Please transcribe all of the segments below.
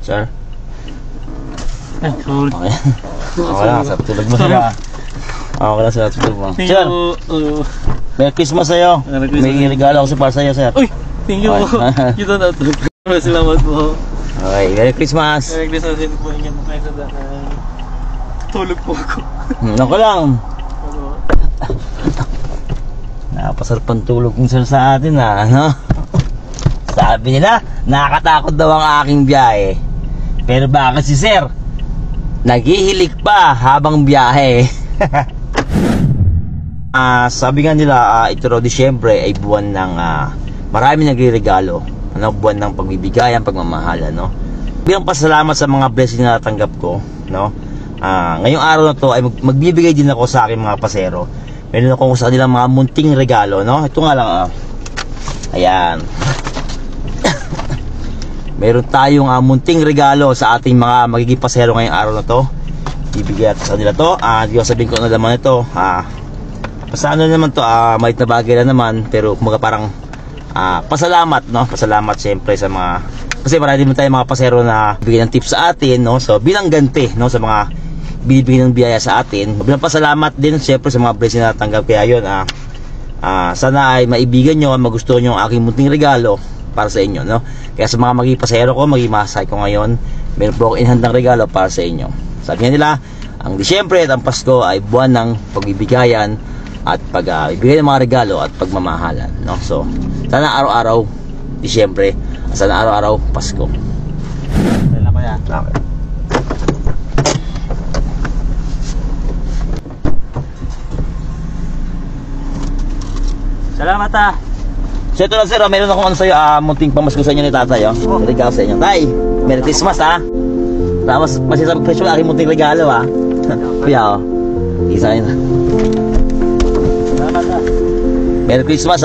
Sir? Sorry. Okay. Okay lang, sa tulog mo sila. Okay lang sa tulog mo. Thank Sir, you. Merry Christmas sa'yo. Merry Christmas. May regalo ako para sa'yo, sir. Uy! Thank you po. Ito na ito. Salamat po. Okay, Merry Christmas. Merry Christmas din po inyo po kayo sa daan. Tulog po ako. Ako lang. Napasarap ang tulog ng sir sa atin, ano? Sabi nila, nakakatakot daw ang aking biyahe. Pero bakit si sir naghihilik pa habang biyahe? Sabi nga nila, ito raw Disyembre ay buwan ng marami nagre-regalo, ano, buwan ng pagbibigayan, pagmamahalan, no? Bilang pasalamat sa mga blessing na natanggap ko, no? Ngayong araw na to ay magbibigay din ako sa aking mga pasero. Meron ako sa kanilang mga munting regalo, no? Ito nga lang, ayan. Meron tayong munting regalo sa ating mga magiging pasero ngayong araw na to. Bibigyan sa kanila to. Di ko sabihin ko na naman ito. Sa ano naman to, maliit na bagay na naman, pero kumaga parang pasalamat, no? Pasalamat siyempre sa mga, kasi marami din tayong mga pasero na bigyan ng tips sa atin, no? So bilang ganti, no, sa mga binibigyan ng biyaya sa atin, bilang pasalamat din siyempre sa mga blessing na natanggap. Kaya yun, sana ay maibigan nyo, magustuhan nyo ang aking munting regalo para sa inyo, no? Kaya sa mga magiging pasahero ko, magiging masahe ko ngayon, meron po akong inhandang regalo para sa inyo. Sabi nila, ang Disyembre at ang Pasko ay buwan ng pagbibigayan at pagbibigay ng mga regalo at pagmamahalan, no? So sana araw-araw Disyembre, sana araw-araw Pasko. Wala ko yan. Okay. Salamat So ito lang sir, meron akong ano sa'yo, munting pamasko sa inyo ni tatay, regalo sa inyo. Tay, Merry Christmas, Tapos masisabag presyo ang aking munting regalo, Kuya, isa yun. Salamat Merry Christmas,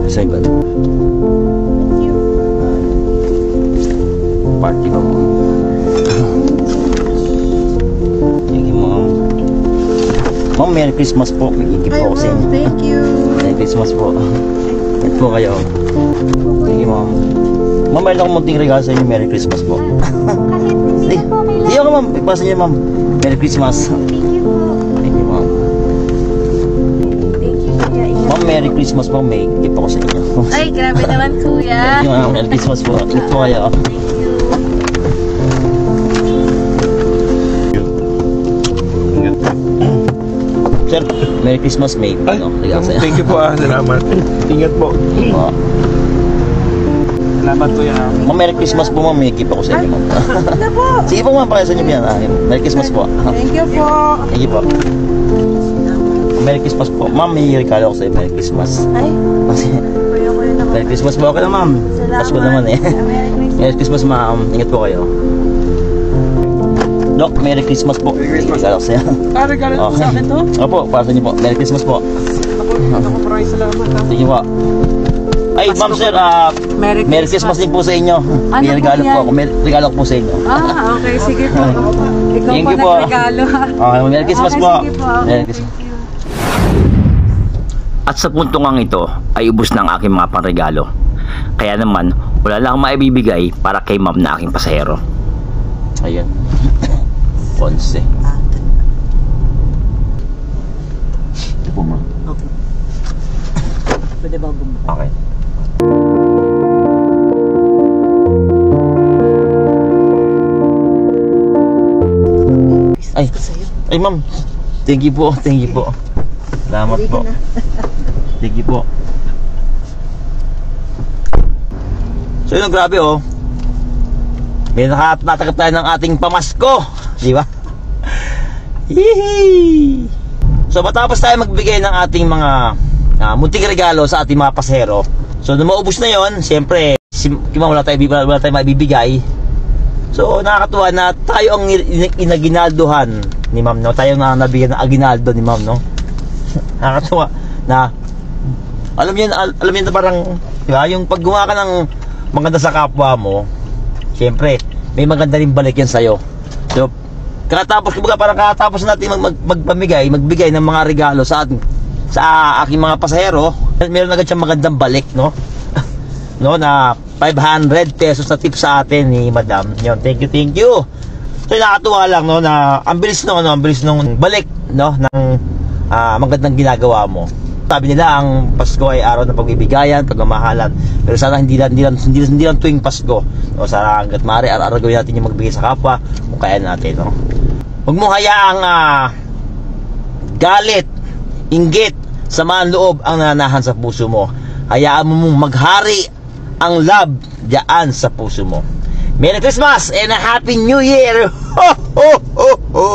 Isa yun ba? Party ba mo? Thank you, Mom. Mom, Merry Christmas po. May gift po ako sa inyo. Thank you. Merry Christmas po. Yan po kayo. Thank you, Mom. Ma'am, meron akong munting regalo sa inyo. Merry Christmas po. Hindi po okay lang. Hindi ako, Ma'am. Ipasa niyo, Ma'am. Merry Christmas. Thank you po. Thank you, Ma'am. Thank you, Kuya. Ingat Ma'am, Merry Christmas po. May gift ako sa inyo. Ay, grabe naman, Kuya. Thank you, Ma'am. Merry Christmas po. Ingat po kayo. Thank you. Sir, Merry Christmas, May. Ano, regalo sa inyo. Thank you po, salamat. Ingat po. Salamat Kuya. Ma'am, Merry Christmas po, Ma'am. May gift ako sa inyo, Ma'am. Ano po? Sige po, Ma'am. Pakisa niyo yan. Merry Christmas po. Thank you po. Thank you po. Merry Christmas po. Ma'am, may regalo ako sa inyo. Merry Christmas. Ay, Kuya naman. Merry Christmas po. Okay na, Ma'am. Salamat. Pasko naman eh. Merry Christmas. Merry Christmas, Ma'am. Ingat po kayo. Doc, Merry Christmas po. Merry Christmas. Regalo ko sa inyo. Regalo mo sa akin to? Opo, para sa inyo po. Merry Christmas po. Ako maraming salamat Thank you po. Ay, Ma'am, sir, Merry Christmas din po sa inyo. May Ano regalo po yan? po ako. May regalo ko po sa inyo. Okay, sige po. Ikaw Thank po you po. nagregalo. Okay, Merry Christmas Okay, po. sige po. Merry Christmas. Thank you. At sa puntong ang ito ay ubos na ang aking mga panregalo. Kaya naman, wala lang maibibigay para kay ma'am na aking pasahero. Ayan. Ponce. Ito po, Ma'am. Pwede ba bumaba? Okay. Ay, Ma'am. Thank you po. Thank you po. Salamat po. Thank you po. So yun, grabe may nakatanggap tayo ng ating pamasko, di ba? Hihi! So matapos tayo magbigay ng ating mga munting regalo sa ating mga pasahero, so nung maubos na yon, siyempre wala tayong maibibigay. So nakakatuwa na tayo ang inaginaldohan ni Ma'am, no? Tayo na nabigyan ng aginaldo ni Ma'am, no? Nakakatuwa na alam niyo na parang, di ba, yung pag gumawa ka ng maganda sa kapwa mo, siyempre may maganda rin balik yan sa'yo. So parang katapos natin magbigay ng mga regalo sa aking mga pasahero, meron agad siyang magandang balik, no? No, na 500 pesos na tip sa atin ni Madam. Yun, thank you. So nakatuwa lang no na ang bilis nung balik no ng magandang ginagawa mo. Sabi nila ang Pasko ay araw ng pagbibigayan, pagmamahalan. Pero sana hindi lang tuwing Pasko. No, sana hangga't maaari araw gawin natin yung magbigay sa kapwa kung kaya natin, no. Huwag mo hayaang galit, inggit, samaan loob ang nananahan sa puso mo. Hayaan mo mong maghari ang love diyan sa puso mo. Merry Christmas and a Happy New Year! Ho ho ho ho!